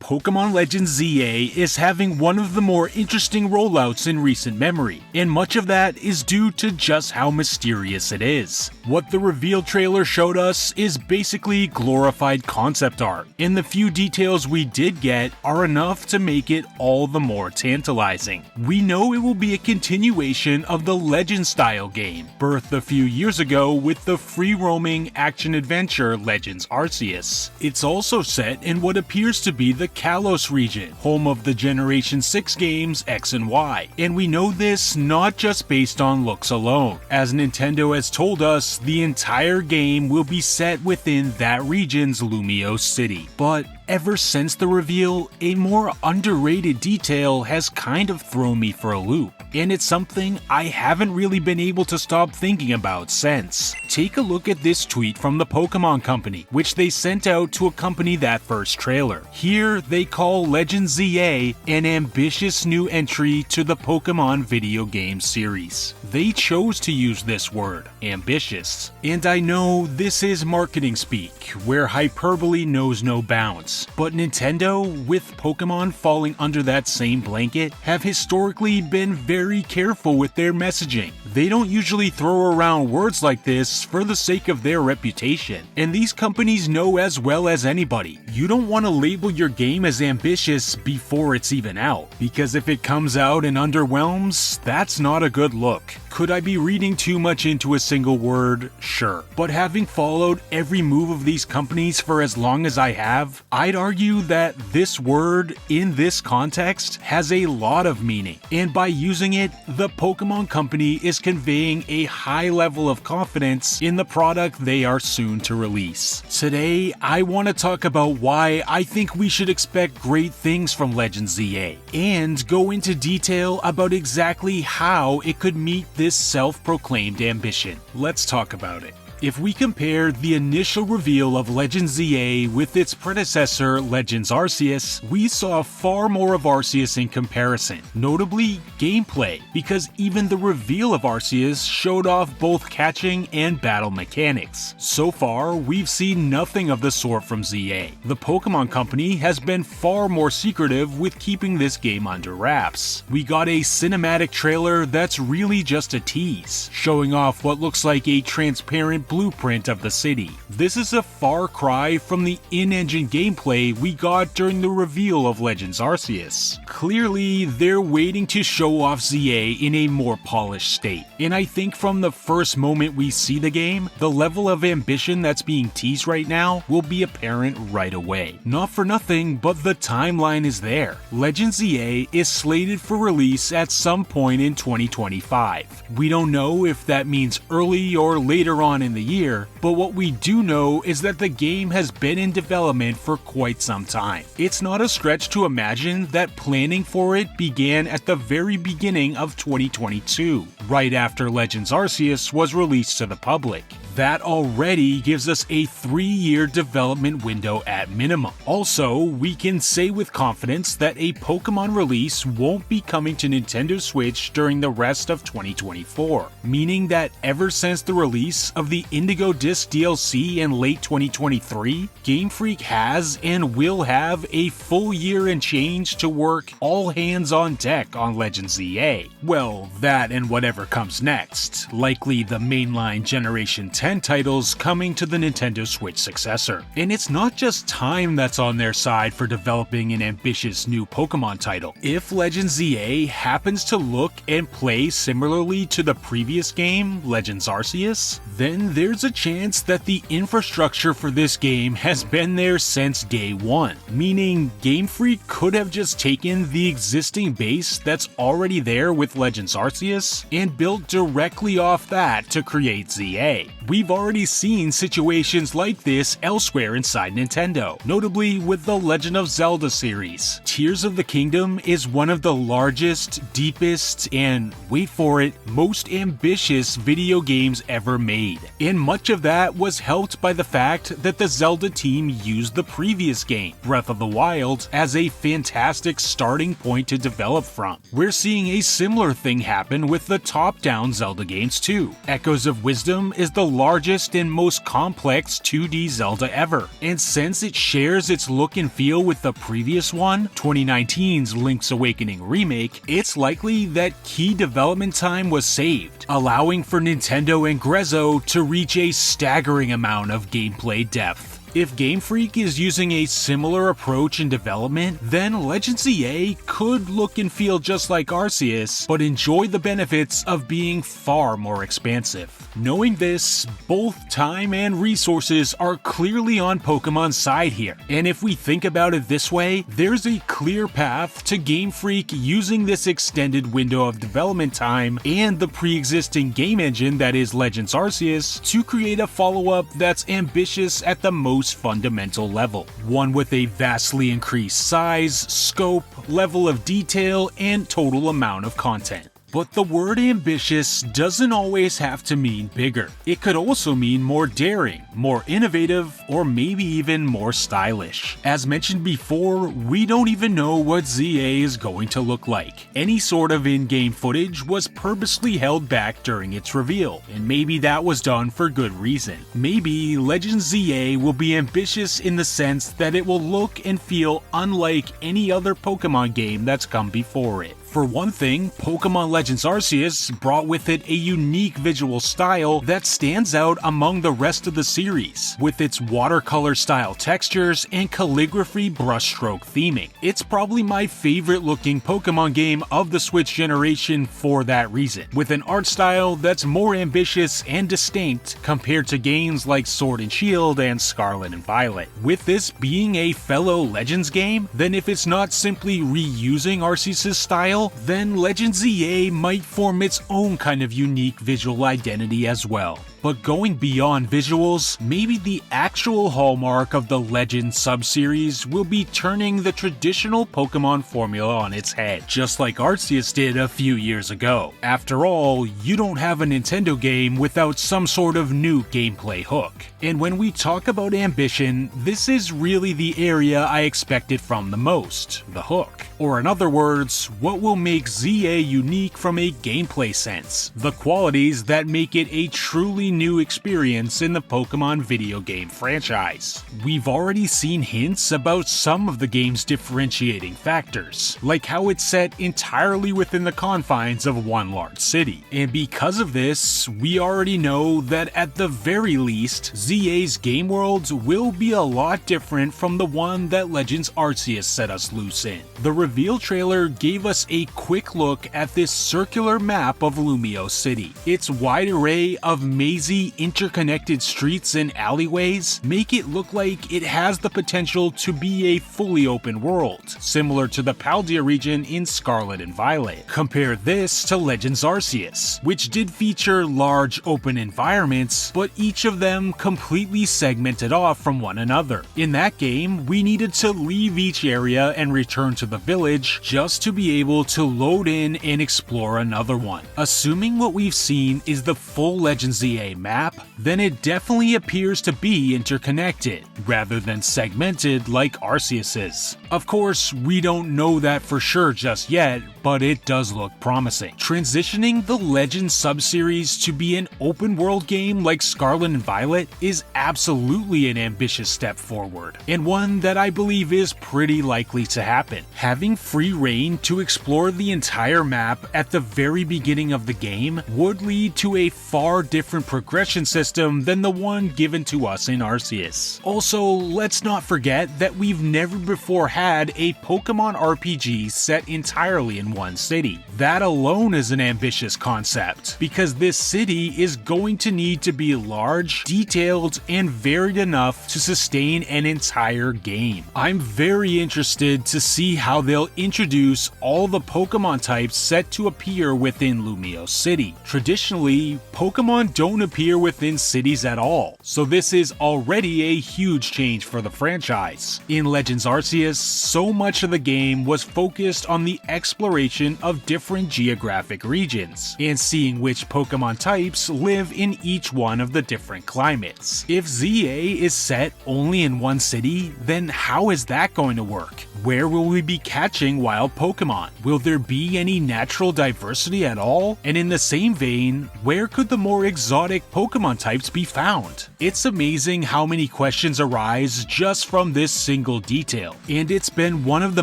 Pokémon Legends ZA is having one of the more interesting rollouts in recent memory, and much of that is due to just how mysterious it is. What the reveal trailer showed us is basically glorified concept art, and the few details we did get are enough to make it all the more tantalizing. We know it will be a continuation of the Legends style game, birthed a few years ago with the free-roaming action-adventure Legends Arceus. It's also set in what appears to be the Kalos region, home of the Generation 6 games X and Y, and we know this not just based on looks alone. As Nintendo has told us, the entire game will be set within that region's Lumiose City. But ever since the reveal, a more underrated detail has kind of thrown me for a loop, and it's something I haven't really been able to stop thinking about since. Take a look at this tweet from the Pokémon Company, which they sent out to accompany that first trailer. Here, they call Legends ZA an ambitious new entry to the Pokémon video game series. They chose to use this word, ambitious. And I know this is marketing speak, where hyperbole knows no bounds. But Nintendo, with Pokémon falling under that same blanket, have historically been very careful with their messaging. They don't usually throw around words like this for the sake of their reputation, and these companies know as well as anybody, you don't want to label your game as ambitious before it's even out, because if it comes out and underwhelms, that's not a good look. Could I be reading too much into a single word? Sure. But having followed every move of these companies for as long as I have, I'd argue that this word, in this context, has a lot of meaning. And by using it, the Pokémon Company is conveying a high level of confidence in the product they are soon to release. Today, I want to talk about why I think we should expect great things from Legends ZA, and go into detail about exactly how it could meet this self-proclaimed ambition. Let's talk about it. If we compare the initial reveal of Legends ZA with its predecessor Legends Arceus, we saw far more of Arceus in comparison, notably gameplay, because even the reveal of Arceus showed off both catching and battle mechanics. So far, we've seen nothing of the sort from ZA. The Pokémon Company has been far more secretive with keeping this game under wraps. We got a cinematic trailer that's really just a tease, showing off what looks like a transparent blueprint of the city. This is a far cry from the in-engine gameplay we got during the reveal of Legends Arceus. Clearly, they're waiting to show off ZA in a more polished state, and I think from the first moment we see the game, the level of ambition that's being teased right now will be apparent right away. Not for nothing, but the timeline is there. Legends ZA is slated for release at some point in 2025. We don't know if that means early or later on in the year, but what we do know is that the game has been in development for quite some time. It's not a stretch to imagine that planning for it began at the very beginning of 2022, right after Legends Arceus was released to the public. That already gives us a 3-year development window at minimum. Also, we can say with confidence that a Pokémon release won't be coming to Nintendo Switch during the rest of 2024, meaning that ever since the release of the Indigo Disc DLC in late 2023, Game Freak has and will have a full year and change to work all hands on deck on Legends ZA. Well, that and whatever comes next, likely the mainline Generation 10 titles coming to the Nintendo Switch successor. And it's not just time that's on their side for developing an ambitious new Pokémon title. If Legends ZA happens to look and play similarly to the previous game, Legends Arceus, then there's a chance that the infrastructure for this game has been there since day one, meaning Game Freak could have just taken the existing base that's already there with Legends Arceus and built directly off that to create ZA. We've already seen situations like this elsewhere inside Nintendo, notably with the Legend of Zelda series. Tears of the Kingdom is one of the largest, deepest, and, wait for it, most ambitious video games ever made. And much of that was helped by the fact that the Zelda team used the previous game, Breath of the Wild, as a fantastic starting point to develop from. We're seeing a similar thing happen with the top-down Zelda games too. Echoes of Wisdom is the largest and most complex 2D Zelda ever, and since it shares its look and feel with the previous one, 2019's Link's Awakening remake, it's likely that key development time was saved, allowing for Nintendo and Grezzo to reach a staggering amount of gameplay depth. If Game Freak is using a similar approach in development, then Legends EA could look and feel just like Arceus, but enjoy the benefits of being far more expansive. Knowing this, both time and resources are clearly on Pokemon's side here, and if we think about it this way, there's a clear path to Game Freak using this extended window of development time and the pre-existing game engine that is Legends Arceus to create a follow-up that's ambitious at the most fundamental level, one with a vastly increased size, scope, level of detail, and total amount of content. But the word ambitious doesn't always have to mean bigger. It could also mean more daring, more innovative, or maybe even more stylish. As mentioned before, we don't even know what ZA is going to look like. Any sort of in-game footage was purposely held back during its reveal, and maybe that was done for good reason. Maybe Legends ZA will be ambitious in the sense that it will look and feel unlike any other Pokemon game that's come before it. For one thing, Pokemon Legends Arceus brought with it a unique visual style that stands out among the rest of the series, with its watercolor style textures and calligraphy brushstroke theming. It's probably my favorite looking Pokemon game of the Switch generation for that reason, with an art style that's more ambitious and distinct compared to games like Sword and Shield and Scarlet and Violet. With this being a fellow Legends game, then if it's not simply reusing Arceus' style, then Legends EA might form its own kind of unique visual identity as well. But going beyond visuals, maybe the actual hallmark of the Legends subseries will be turning the traditional Pokemon formula on its head, just like Arceus did a few years ago. After all, you don't have a Nintendo game without some sort of new gameplay hook. And when we talk about ambition, this is really the area I expected from the most, the hook. Or in other words, what will make ZA unique from a gameplay sense, the qualities that make it a truly new experience in the Pokemon video game franchise. We've already seen hints about some of the game's differentiating factors, like how it's set entirely within the confines of one large city. And because of this, we already know that at the very least, ZA's game worlds will be a lot different from the one that Legends Arceus set us loose in. The reveal trailer gave us a quick look at this circular map of Lumiose City. Its wide array of mazy interconnected streets and alleyways make it look like it has the potential to be a fully open world, similar to the Paldea region in Scarlet and Violet. Compare this to Legends Arceus, which did feature large open environments, but each of them completely segmented off from one another. In that game, we needed to leave each area and return to the village just to be able to load in and explore another one. Assuming what we've seen is the full Legends ZA map, then it definitely appears to be interconnected, rather than segmented like Arceus's. Of course, we don't know that for sure just yet, but it does look promising. Transitioning the Legends subseries to be an open world game like Scarlet and Violet is absolutely an ambitious step forward, and one that I believe is pretty likely to happen. Having free reign to explore the entire map at the very beginning of the game would lead to a far different progression system than the one given to us in Arceus. Also, let's not forget that we've never before had a Pokemon RPG set entirely in one city. That alone is an ambitious concept, because this city is going to need to be large, detailed, and varied enough to sustain an entire game. I'm very interested to see how they'll introduce all the Pokemon types set to appear within Lumiose City. Traditionally, Pokemon don't appear within cities at all, so this is already a huge change for the franchise. In Legends Arceus, so much of the game was focused on the exploration of different geographic regions, and seeing which Pokemon types live in each one of the different climates. If ZA is set only in one city, then how is that going to work? Where will we be catching wild Pokemon? Will there be any natural diversity at all? And in the same vein, where could the more exotic exotic Pokemon types be found? It's amazing how many questions arise just from this single detail, and it's been one of the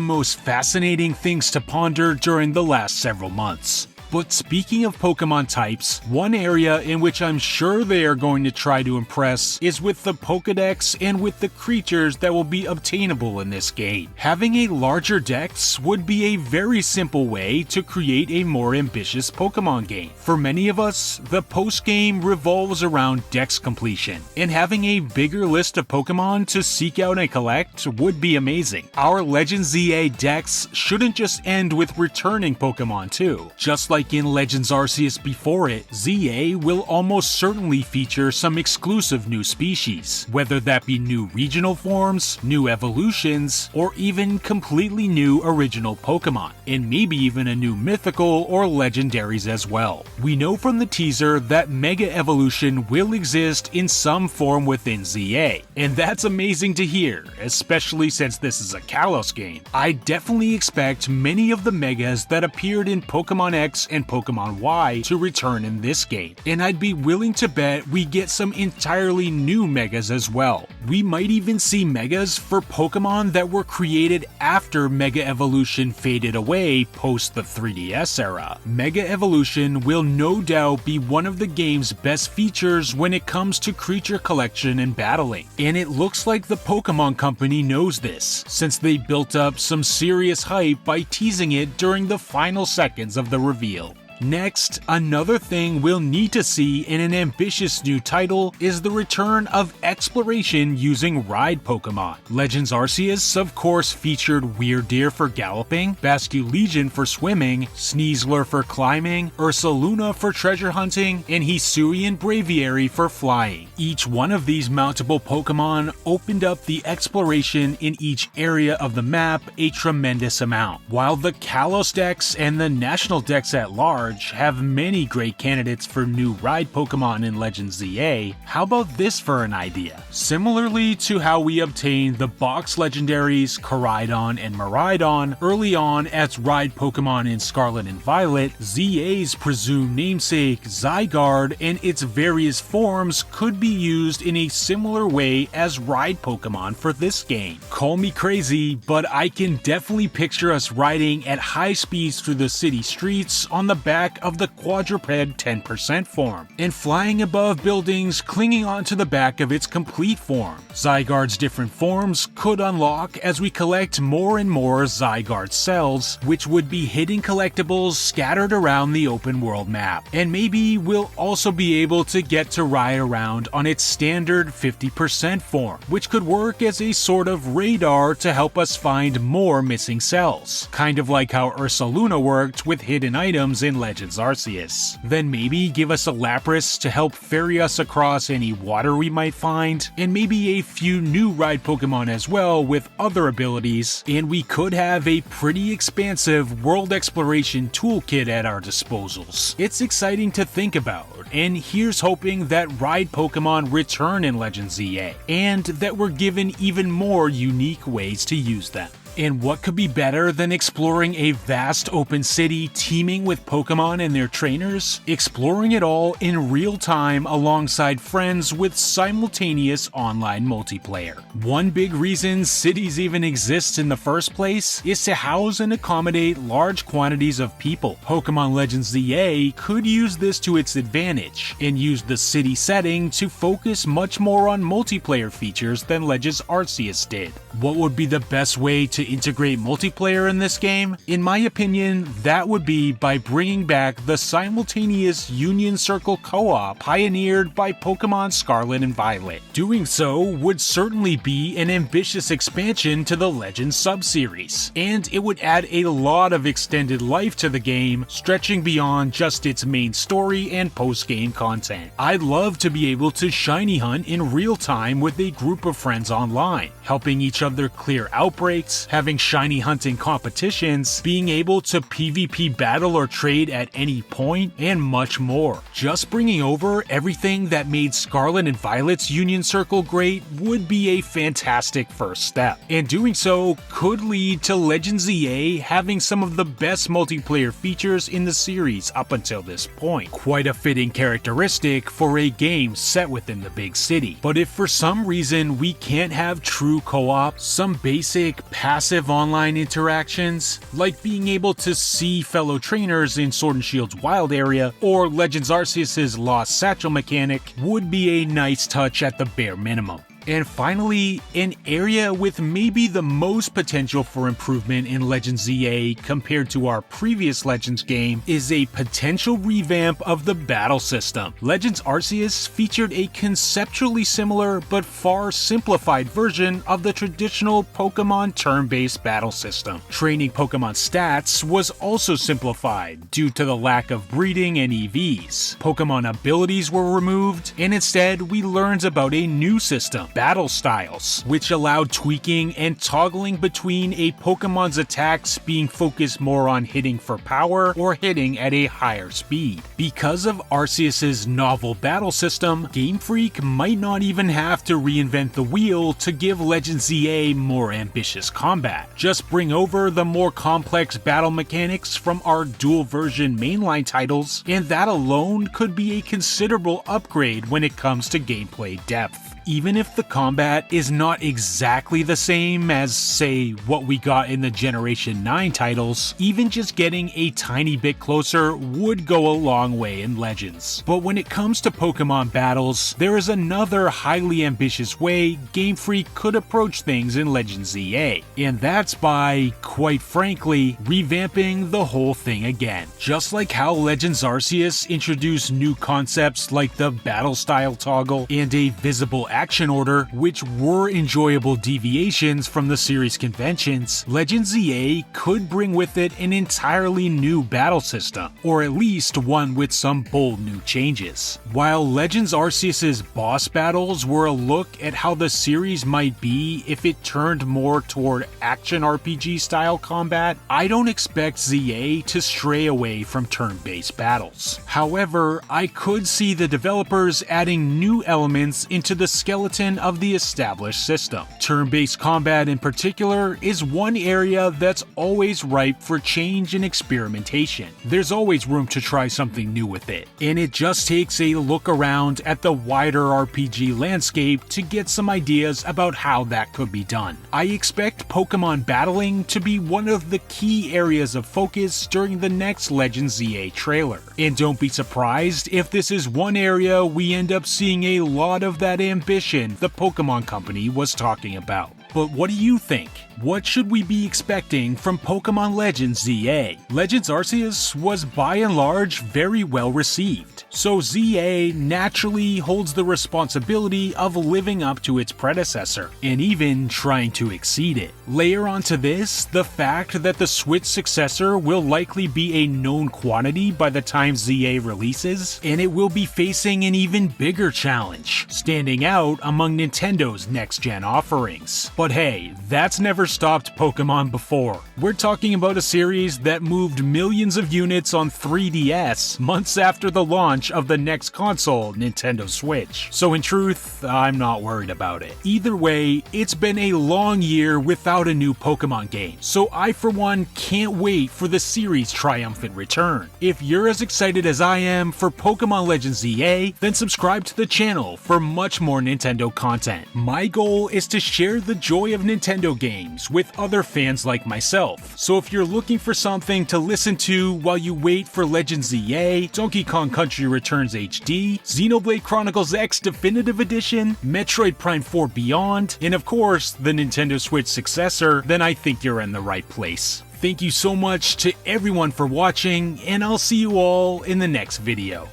most fascinating things to ponder during the last several months. But speaking of Pokemon types, one area in which I'm sure they are going to try to impress is with the Pokedex and with the creatures that will be obtainable in this game. Having a larger dex would be a very simple way to create a more ambitious Pokemon game. For many of us, the post-game revolves around dex completion, and having a bigger list of Pokemon to seek out and collect would be amazing. Our Legends ZA dex shouldn't just end with returning Pokemon too. Just like in Legends Arceus before it, ZA will almost certainly feature some exclusive new species, whether that be new regional forms, new evolutions, or even completely new original Pokemon, and maybe even a new mythical or legendaries as well. We know from the teaser that Mega Evolution will exist in some form within ZA, and that's amazing to hear, especially since this is a Kalos game. I definitely expect many of the Megas that appeared in Pokemon X and Pokemon Y to return in this game, and I'd be willing to bet we get some entirely new Megas as well. We might even see Megas for Pokemon that were created after Mega Evolution faded away post the 3DS era. Mega Evolution will no doubt be one of the game's best features when it comes to creature collection and battling, and it looks like the Pokemon Company knows this, since they built up some serious hype by teasing it during the final seconds of the reveal. Next, another thing we'll need to see in an ambitious new title is the return of exploration using ride Pokemon. Legends Arceus of course featured Weirdeer for galloping, Basculegion for swimming, Sneasler for climbing, Ursaluna for treasure hunting, and Hisuian Braviary for flying. Each one of these mountable Pokemon opened up the exploration in each area of the map a tremendous amount. While the Kalos Dex and the National Dex at large have many great candidates for new ride Pokemon in Legends ZA, how about this for an idea? Similarly to how we obtained the box legendaries Koraidon and Miraidon early on as ride Pokemon in Scarlet and Violet, ZA's presumed namesake Zygarde and its various forms could be used in a similar way as ride Pokemon for this game. Call me crazy, but I can definitely picture us riding at high speeds through the city streets on the back of the quadruped 10% form, and flying above buildings clinging onto the back of its complete form. Zygarde's different forms could unlock as we collect more and more Zygarde cells, which would be hidden collectibles scattered around the open world map. And maybe we'll also be able to get to ride around on its standard 50% form, which could work as a sort of radar to help us find more missing cells, kind of like how Ursaluna worked with hidden items in Legends Arceus. Then maybe give us a Lapras to help ferry us across any water we might find, and maybe a few new ride Pokemon as well with other abilities, and we could have a pretty expansive world exploration toolkit at our disposals. It's exciting to think about, and here's hoping that ride Pokemon return in Legends ZA, and that we're given even more unique ways to use them. And what could be better than exploring a vast open city teeming with Pokemon and their trainers? Exploring it all in real time alongside friends with simultaneous online multiplayer. One big reason cities even exist in the first place is to house and accommodate large quantities of people. Pokemon Legends ZA could use this to its advantage, and use the city setting to focus much more on multiplayer features than Legends Arceus did. What would be the best way to integrate multiplayer in this game? In my opinion, that would be by bringing back the simultaneous Union Circle co-op pioneered by Pokemon Scarlet and Violet. Doing so would certainly be an ambitious expansion to the Legends sub-series, and it would add a lot of extended life to the game, stretching beyond just its main story and post-game content. I'd love to be able to shiny hunt in real time with a group of friends online, helping each other clear outbreaks, having shiny hunting competitions, being able to PvP battle or trade at any point, and much more. Just bringing over everything that made Scarlet and Violet's Union Circle great would be a fantastic first step, and doing so could lead to Legends EA having some of the best multiplayer features in the series up until this point. Quite a fitting characteristic for a game set within the big city. But if for some reason we can't have true co-op, some basic passive online interactions, like being able to see fellow trainers in Sword and Shield's wild area, or Legends Arceus' Lost Satchel mechanic, would be a nice touch at the bare minimum. And finally, an area with maybe the most potential for improvement in Legends EA compared to our previous Legends game is a potential revamp of the battle system. Legends Arceus featured a conceptually similar but far simplified version of the traditional Pokemon turn-based battle system. Training Pokemon stats was also simplified due to the lack of breeding and EVs. Pokemon abilities were removed, and instead we learned about a new system, battle styles, which allowed tweaking and toggling between a Pokemon's attacks being focused more on hitting for power or hitting at a higher speed. Because of Arceus' novel battle system, Game Freak might not even have to reinvent the wheel to give Legends EA more ambitious combat. Just bring over the more complex battle mechanics from our dual version mainline titles, and that alone could be a considerable upgrade when it comes to gameplay depth. Even if the combat is not exactly the same as, say, what we got in the Generation 9 titles, even just getting a tiny bit closer would go a long way in Legends. But when it comes to Pokemon battles, there is another highly ambitious way Game Freak could approach things in Legends EA, and that's by, quite frankly, revamping the whole thing again. Just like how Legends Arceus introduced new concepts like the battle style toggle and a visible action order, which were enjoyable deviations from the series conventions, Legends EA could bring with it an entirely new battle system, or at least one with some bold new changes. While Legends Arceus' boss battles were a look at how the series might be if it turned more toward action RPG style combat, I don't expect ZA to stray away from turn-based battles. However, I could see the developers adding new elements into the skeleton of the established system. Turn-based combat in particular is one area that's always ripe for change and experimentation. There's always room to try something new with it, and it just takes a look around at the wider RPG landscape to get some ideas about how that could be done. I expect Pokemon battling to be one of the key areas of focus during the next Legends EA trailer, and don't be surprised if this is one area we end up seeing a lot of that ambition the Pokemon Company was talking about. But what do you think? What should we be expecting from Pokemon Legends ZA? Legends Arceus was by and large very well received, so ZA naturally holds the responsibility of living up to its predecessor, and even trying to exceed it. Layer onto this the fact that the Switch successor will likely be a known quantity by the time ZA releases, and it will be facing an even bigger challenge, standing out among Nintendo's next-gen offerings. But hey, that's never stopped Pokemon before. We're talking about a series that moved millions of units on 3DS months after the launch of the next console, Nintendo Switch. So in truth, I'm not worried about it. Either way, it's been a long year without a new Pokemon game, so I for one can't wait for the series' triumphant return. If you're as excited as I am for Pokemon Legends EA, then subscribe to the channel for much more Nintendo content. My goal is to share the joy of Nintendo games with other fans like myself, so if you're looking for something to listen to while you wait for Legends EA, Donkey Kong Country Returns HD, Xenoblade Chronicles X Definitive Edition, Metroid Prime 4 Beyond, and of course the Nintendo Switch successor, then I think you're in the right place. Thank you so much to everyone for watching, and I'll see you all in the next video.